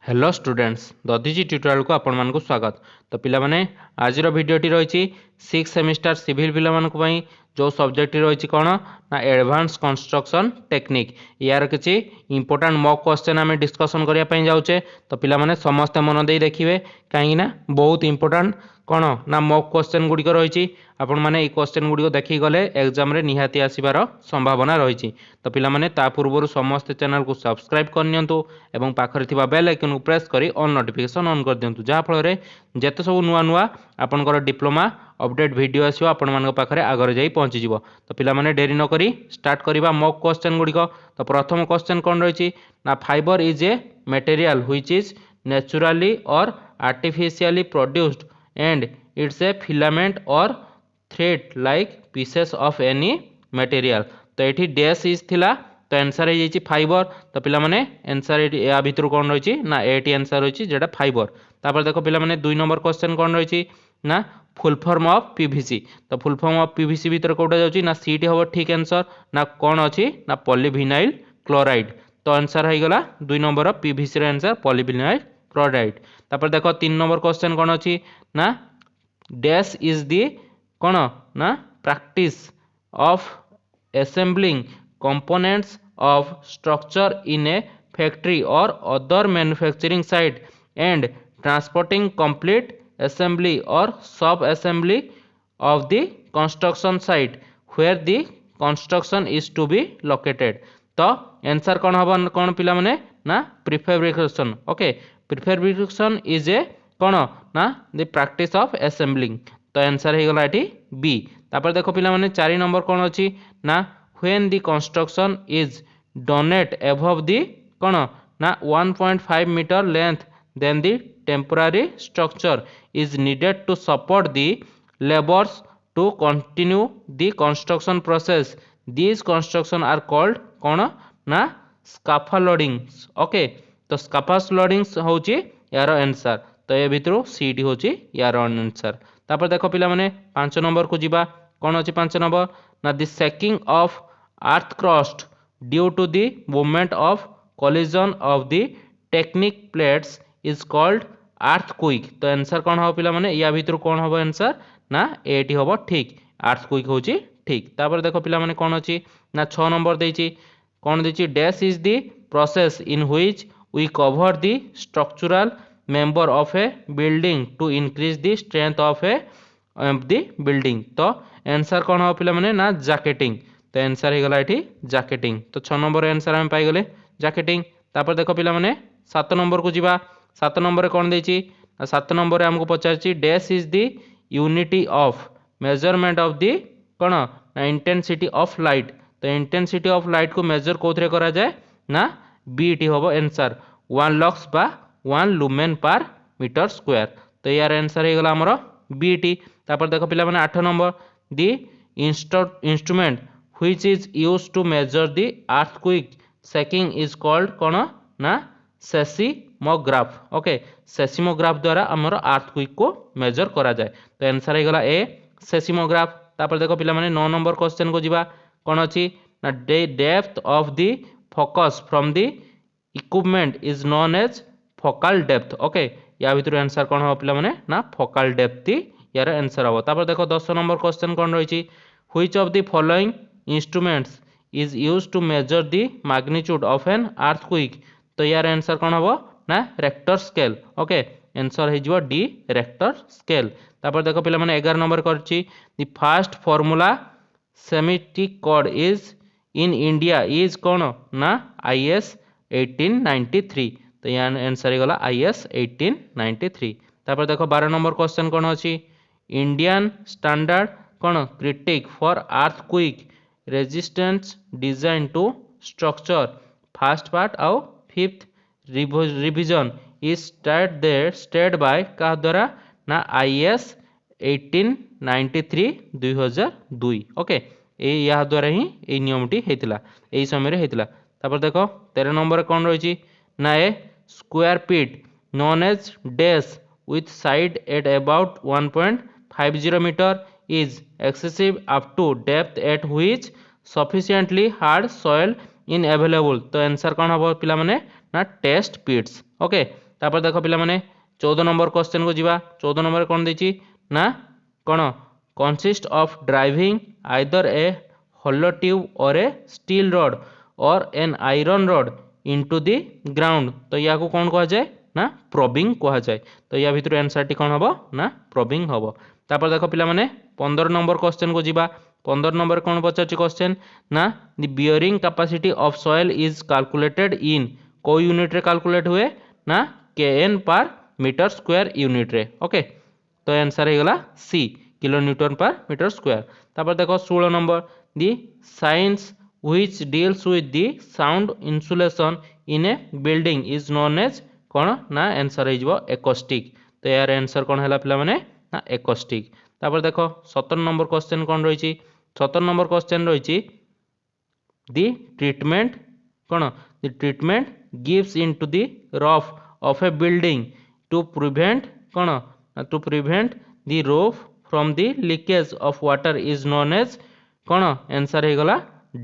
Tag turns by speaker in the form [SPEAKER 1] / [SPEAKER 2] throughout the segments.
[SPEAKER 1] Hello students दधिजी tutorial को आपण मानक स्वागत। तो पिला माने आज भिडियोटी रही 6 सेमिस्टर सिविल पिला मानक पई जो सब्जेक्ट रही कौन ना एडवांस कंस्ट्रक्शन टेक्निक यार किसी इंपोर्टेंट मॉक क्वेश्चन आम डिस्कसन करने जाऊे। तो पिला माने समस्ते मन दे देखिए कहीं बहुत इंपोर्टेंट कौन ना मॉक क्वेश्चन गुड़िक रही आपण मैंने ये क्वेश्चन गुड़िक देखी गले एग्जाम रे निहाती आसबार संभावना रही। तो पिला माने ता पूर्व समस्त चैनल को सब्सक्राइब करनियंतु एवं पाखरे थिबा बेल आइकन को प्रेस करी ऑल नोटिफिकेशन ऑन कर दियंतु जहाँ फल जेते सब नुआ नुआ आपनकर डिप्लोमा अपडेट वीडियो आसो आपण मान पाखरे आगर जाई पहुँची जिवो। तो पिला माने डेरी न करी स्टार्ट करिबा मॉक क्वेश्चन गुड़िक। तो प्रथम क्वेश्चन कौन रही ना fibre is a material which is naturally और artificially produced and it's a filament और thread like pieces of any material. तो ये डैश इज थिला तो आंसर है फाइबर। तो पिला माने आंसर या भितर कौन रही ना एटी आंसर रही जेटा फाइबर। तापर देखो पिला माने 2 नंबर क्वेश्चन कौन रही ना फुल फॉर्म ऑफ पीवीसी। तो फुल फॉर्म ऑफ पीवीसी भितर कोटा जाउची ना सीटी हम ठीक आंसर ना कौन अच्छी ना पॉलीविनाइल क्लोराइड। तो आंसर हो गला 2 नंबर ऑफ पीवीसी रे आंसर पॉलीविनाइल क्लोराइड। तापर देखो 3 नंबर क्वेश्चन कौन अच्छी ना डैश इज दी कौन ना practice of assembling components of structure in a factory or other manufacturing site and transporting complete assembly or sub assembly of the construction site where the construction is to be located। तो answer कौन हम कौन पिला माने ना प्रीफेब्रिकेशन। Okay प्रीफेब्रिकेशन is a कौन ना the practice of assembling. तो आंसर हो गला एटी बी। तापर देखो पिला माने 4 नंबर कौन अच्छी ना when the construction is donate above the कौन ना 1.5 meter length then the temporary structure is needed to support the labors to continue the construction process। these construction are called कौन ना scaffoldings। ओके तो scaffoldings होची यार answer. तो ये भितर सी डी होची यार आंसर। तापर देखो पिला माने 5 नंबर को जीवा कौन अच्छी 5 नंबर ना the shaking of earth crust due to the movement of collision of the tectonic plates is called earthquake. तो आंसर कौन हम पिला माने या भितर कौन हम आंसर ना एटी हम ठीक अर्थक्वेक होची ठीक। तापर देखो पिला माने कौन अच्छी ना 6 नंबर देची कौन देची dash is the process in which we cover the structural member of a building to increase the strength of the building. तो आंसर कौन हम पिला माने ना जैकेटिंग। तो आंसर हो गला एठी जैकेटिंग। तो 6 नंबर आंसर हम पाई गले जैकेटिंग। तापर देखो पिला माने 7 नंबर को जीवा 7 नंबर कौन देची 7 नंबर हमको पचारची dash is the unity of measurement of the कौन ना इंटेंसिटी ऑफ लाइट। तो इंटेंसिटी ऑफ लाइट को मेजर कोथरे करा जाए ना बीटी हम आंसर 1 लक्स बा 1 लुमेन पर मीटर स्क्वायर। तो यार आंसर हो गला हमर बीटी। तापर देखो पिला माने 8 number the instrument which is used to measure the earthquake shaking is called कौन ना सेसिमोग्राफ। ओके सेसिमोग्राफ द्वारा हमर अर्थक्वेक को मेजर करा जाए। तो आंसर हो गला ए सेसिमोग्राफ। तापर देखो पिला माने 9 नंबर क्वेश्चन को जीवा कौन अच्छी ना depth of the focus from the equipment is known as focal depth. Okay या भितर आंसर कौन हम पिला माने ना फोकल डेप्थ यार आंसर हम। तापर देखो 10 नंबर क्वेश्चन कौन रही which of the following instruments is used to measure the magnitude of an earthquake. तो यार आंसर कौन हम ना रेक्टर स्केल। ओके आंसर हो डी रेक्टर स्केल। तापर देखो पिला माने 11 नंबर करछि the first formula seismic code is in India is कौन ना IS 1893। तो यार आंसर हो गला IS 1893। तापर देखो 12 नंबर क्वेश्चन कौन अच्छी इंडियन स्टैंडर्ड कौन critic for earthquake resistance design to structure first part आउ fifth revision is stated by का द्वारा ना IS 1893 2002। ओके या द्वारा ही ये नियमटी होता यही समय होता। तापर देखो 13 नंबर कौन रही ना a square pit known as dash with side at about 1.50 meter is excessive up to depth at which sufficiently hard soil in available। तो आंसर कौन हम पिला माने ना टेस्ट पिट्स। ओके तापर देख पिला माने 14 नंबर क्वेश्चन को जीवा 14 नंबर कौन देछि ना कौन consist of driving either A hollow tube और ए स्टील रॉड और an iron rod into the ground तो या को कौन कहा जाए ना प्रोबिंग कहा जाए तो या भितर आंसर टी कौन हबो ना प्रोबिंग हबो तापर देखो पिला माने 15 नंबर क्वेश्चन को जीवा 15 नंबर कौन पचार क्वेश्चन ना the bearing capacity of soil is calculated in को यूनिट रे कैलकुलेट हुए ना kn पर मीटर स्क्वायर यूनिट रे ओके तो आंसर हे गला सी किलो न्यूटन पर मीटर स्क्वायर तापर देखो 16 number the science which deals with the sound insulation in a building is known as कौन ना आंसर हो एकोस्टिक तो यार आंसर कौन है पिला माने ना एकोस्टिक तापर देखो 17 नंबर क्वेश्चन कौन रही 17 नंबर क्वेश्चन रही दी ट्रीटमेंट कौन the treatment gives into the roof of a building to prevent कौन to prevent the roof from the leakage of water is known as कौन आंसर हो गला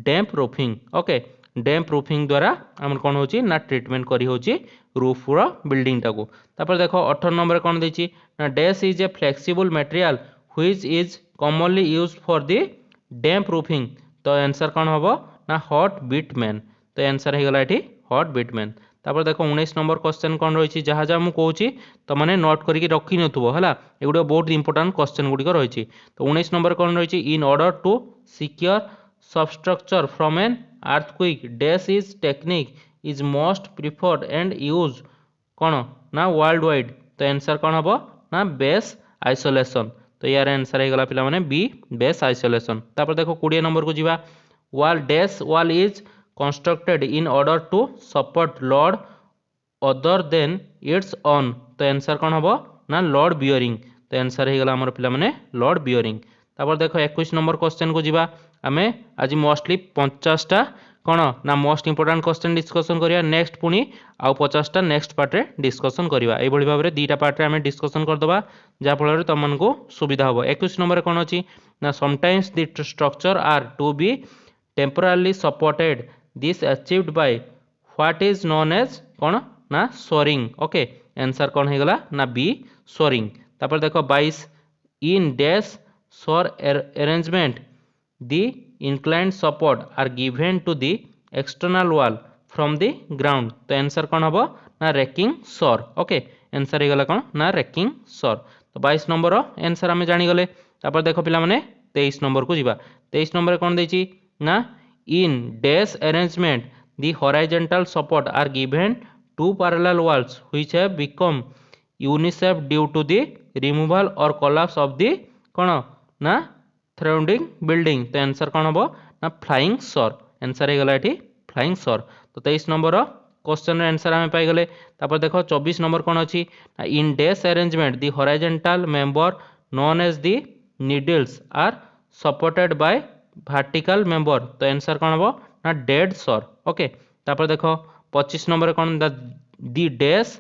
[SPEAKER 1] damp proofing okay damp proofing द्वारा आम कौन हो ना ट्रीटमेंट करी होची रूफ रो बिल्डिंग टाको तापर देखो 18 नंबर कौन देछि ना dash is A flexible material which is commonly used for the damp proofing तो आंसर कौन हबो ना हॉट बिटमैन तो आंसर हे गला एठी हॉट बिटमैन तापर देखो 19 नंबर क्वेश्चन कौन रही जहाँ जहाँ मुझे कहूँ तो मैंने नोट करके रखी नथुबो हला एगुडा बहुत इंपोर्टेंट क्वेश्चन गुड़िक रही तो 19 नंबर कौन रही in order to secure substructure from an earthquake dash is technique is most preferred and used कौन ना वर्ल्ड वाइड तो आंसर कौन हबो ना बेस आइसोलेशन तो यार आंसर गला पिला माने बी बेस आइसोलेशन तापर देखो 20 नंबर को जीवा wall dash wall is constructed in order to support load other than its own तो आंसर कौन हबो ना लोड बियरिंग तो आंसर गला हमर पिला माने लोड बियरिंग तापर देखो 21 नंबर क्वेश्चन को जीवा आमे आज मोस्टली 50टा कौन ना मोस्ट इंपोर्टेंट क्वेश्चन डिस्कसन करिया नेक्स्ट पुनी आउ 50टा नेक्स्ट पार्ट रे डिस्कसन करिया एई भली भाबरे दीटा पार्ट रे आमे डिस्कसन कर दबा जा फल रे तमन को सुविधा हो 21 नंबर कौन अछि ना sometimes the structure are to be temporarily supported this achieved by what is known as कौन ना सोरिंग ओके आंसर कौन हे गला ना बी सोरिंग तापर देखो 22 इन डैश सोर arrangement the inclined support are given to the external wall from the ground तो answer कौन हबो ना रैकिंग सोर ओके आंसर गला कौन ना रैकिंग सोर तो 22 नंबर आंसर आमे जानी गले तापर देखो पिला माने 23 नंबर को जीवा 23 नंबर कौन देछि ना इन dash arrangement the horizontal support are given two parallel walls which have become unishaft due to the removal or collapse of the कौन ना सराउंडिंग बिल्डिंग तो आंसर कौन हम ना फ्लाइंग सोर आंसर हो गला एठी फ्लाइंग सोर तो 23 नंबर क्वेश्चन आंसर आम पाइगले तापर देखो 24 नंबर कौन अच्छी in dash arrangement the horizontal member known as the needles are supported by vertical member तो आंसर कौन हम ना डेड सोर ओके तापर देखो 25 नंबर कौन the dash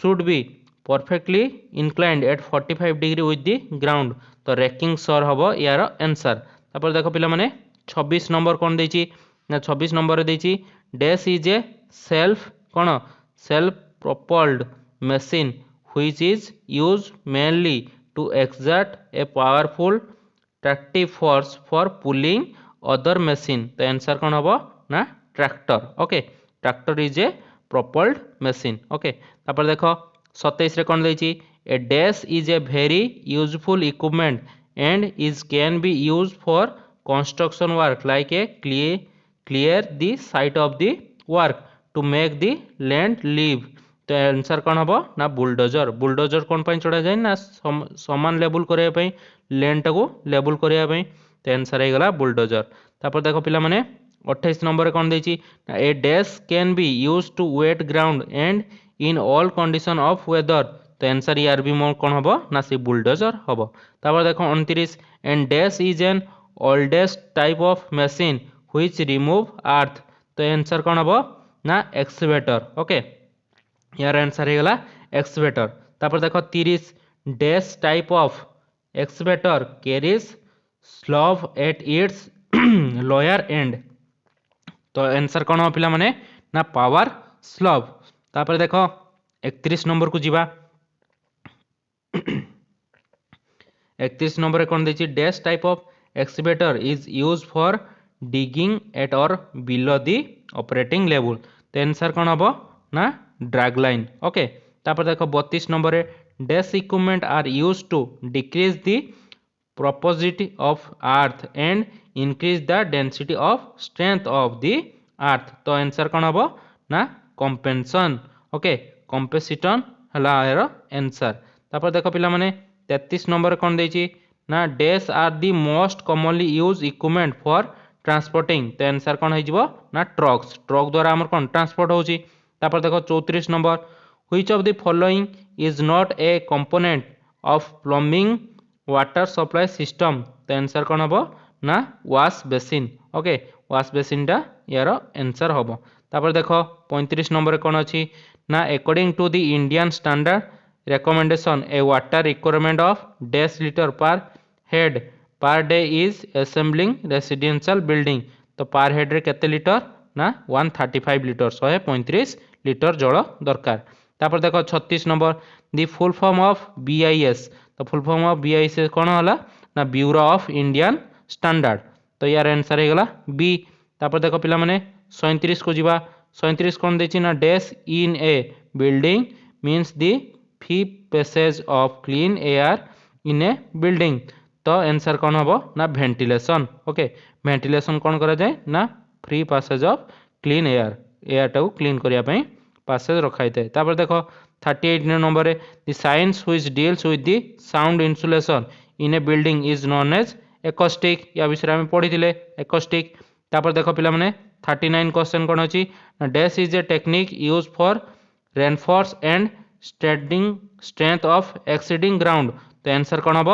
[SPEAKER 1] should be perfectly inclined at 45 degree with the ground तो रैकिंग सोर हबो यार आंसर तापर देखो पिला माने 26 नंबर कौन देछि ना 26 नंबर देछि डैश इज ए सेल्फ कौन self propelled machine which is used mainly to exert a powerful tractive force for pulling other machine तो आंसर कौन हबो ना tractor okay tractor is a propelled machine okay तापर देखो 27 रे कौन देछि a dash is a very useful equipment and is can be used for construction work like a clear the site of the work to make the land live तो answer कौन हबो ना bulldozer bulldozer कौन पाई चढ़ा जाए ना समान level करया पई लैंड टाको लेवल करया पई तो आंसर हे गला बुलडोजर तापर देखो पिला माने 28 नंबर कौन देछि a dash can be used to wet ground and in all condition of weather तो आंसर यार भी मोर कौन हबो ना से बुलडोजर हबो तापर देखो 29 and dash is an oldest type of machine which remove earth तो आंसर कौन हबो ना एक्सकेवेटर ओके यार आंसर हे गला एक्सकेवेटर तापर देखो 30 dash type of excavator carries shovel at its lower end तो आंसर कौन हो पिला माने ना पावर स्लव तापर देखो 31 नंबर को जीवा 31 नंबर कौन देछि dash type of excavator is use for digging at और बिलो दी ऑपरेटिंग लेवल। तो आंसर कौन हम ना ड्रैग लाइन। ओके तापर देखो 32 number dash equipment are use to decrease the porosity of earth and increase the density of strength of the earth. तो answer कौन हम ना कंपेंसन। ओके कंपेसिटन हला यार आंसर। तापर देखो पिला माने 33 नंबर कौन देछि ना dash are the most commonly use equipment for transporting. तो आंसर कौन हो ना ट्रक्स। ट्रक द्वारा आमर कौन ट्रांसपोर्ट होची। तापर देखो 34 number which of the following is not a component of plumbing water supply system. तो आंसर कौन हम ना wash basin. Okay wash basin टा यार आंसर हम। तापर देखो 35 नंबर कौन अच्छी ना according to the Indian standard recommendation a water requirement of dash liter per head per day is assembling residential building। तो per head रे केते लीटर ना 135 लीटर 135 लीटर जल दरकार। तापर देखो 36 number the full form of BIS। तो full form of BIS कौन होला ना ब्यूरो ऑफ इंडियन स्टैंडर्ड। तो यार आंसर हो गला बी। तापर देखो पिला माने 37 को जीवा 37 कौन देछि ना dash in a building means the free passage of clean air in a building. तो आंसर कौन हम ना वेंटिलेशन। ओके वेंटिलेशन कौन करा जाए ना free passage of clean air air टाକୁ क्लीन करिया पई पैसेज रखाई थाए। तापर देखो 38 number the science which deals with the sound insulation in a building is known as acoustic. या विषय में पढ़ी थिले एकॉस्टिक। तापर देखो पिला माने 39 क्वेश्चन कौन अछि ना dash is a technique use for reinforce and strength of exceeding ground. तो आंसर कौन हम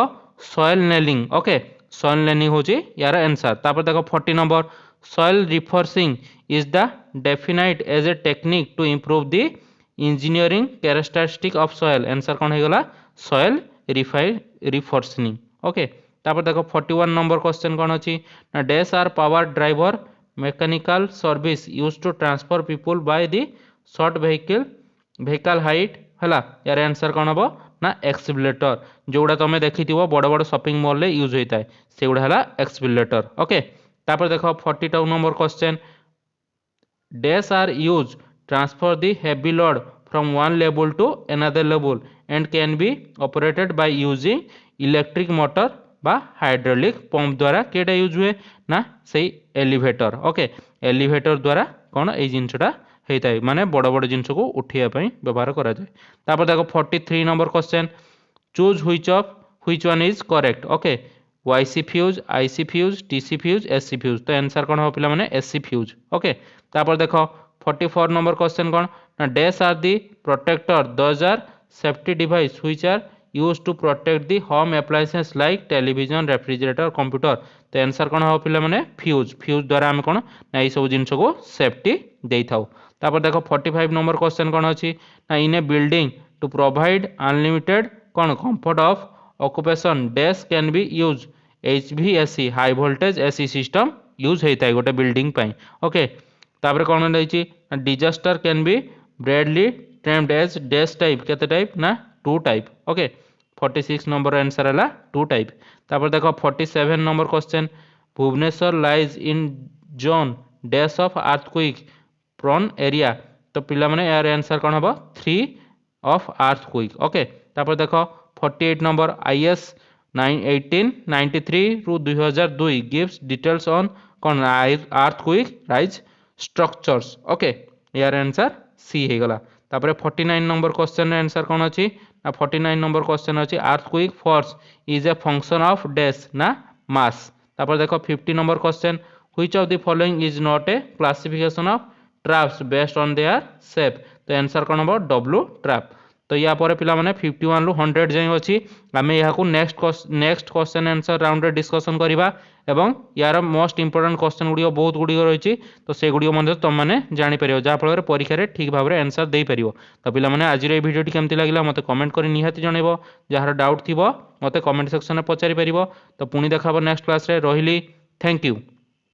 [SPEAKER 1] soil nailing. Okay soil nailing हो यार आंसर। तापर देखो 40 number soil reinforcing is the definite as a technique to improve the engineering characteristic of soil. Answer कौन हो गला सॉइल रिफोर्सिंग। ओके तापर देखो 41 नंबर क्वेश्चन कौन अच्छी ना dash are power driver mechanical service use to transfer people by the short vehicle height हला। यार आंसर कौन हम ना एक्सीलरेटर जोड़ा तुम देखी बड़ बड़ शॉपिंग मॉल रे यूज होता है से गुड़ा है एक्सीलरेटर। ओके तापर देखो 42 number question dash are use transfer the heavy load from one level to another level and can be operated by using electric motor बा हाइड्रोलिक पंप द्वारा केटा यूज हुए ना सही एलिवेटर। ओके एलिवेटर द्वारा कौन ये जिनटा होता है माने बड़ बड़ जिनस को उठाइबा व्यवहार करा जाए। तापर देखो 43 number question choose which one is correct. Okay YC fuse IC fuse TC fuse SC fuse. तो आंसर कौन हो पिला माने SC फ्यूज। ओके तापर देखो 44 नंबर क्वेश्चन कौन ना dash are the protector those are safety device which are use to protect the home appliances like television refrigerator computer. तो आंसर कौन हो पिला माने फ्यूज। फ्यूज द्वारा आम कौन ना ये सब जिनस को सेफ्टी दे थाउ। तापर देखो 45 नंबर क्वेश्चन कौन अच्छी ना in a building to provide unlimited कौन comfort of occupation dash can be use HVAC high voltage AC system use होता है गोटे बिल्डिंग पाई। ओके तापर कौन रही disaster can be broadly termed as dash type केते टाइप ना 2 टाइप। ओके 46 नंबर आंसर है 2 टाइप। तापर देखो 47 number question Bhubaneswar lies in zone dash of earthquake prone area. तो पिला माने यार आंसर कौन हम 3 ऑफ अर्थक्वेक। ओके तापर देखो 48 नंबर IS 1893 रु 2002 गिव्स डिटेल्स ऑन कौन अर्थक्वेक राइज स्ट्रक्चर्स। ओके यार आंसर सी हो गला। तापर 49 नंबर क्वेश्चन आंसर कौन अच्छी ना 49 नंबर क्वेश्चन अच्छी earthquake force is a function of dash ना मास। तापर देखो 50 number question which of the following is not a classification of traps based on their shape. तो आंसर कौन हम W ट्रैप। तो या पर पिला माने 51 रु 100 जाए अच्छी आम यहाँ नेक्स्ट क्वेश्चन आंसर राउंड रे डिस्कशन करवा एवं यार मोस्ट इंपोर्टेंट क्वेश्चन गुड़िक बहुत गुड़िक रही तो से गुड़िक तुम मैंने जापर जहाँफल परीक्षा ठीक भाव में आंसर दे पार। तो पिला माने आज ये वीडियो केमती लगे मत कमेंट कर निहाती जनइब जार डाउट थी मत कमेंट सेक्शन में पचारि पार। तो पुणी देखा नेक्स्ट क्लास रे रही थैंक यू।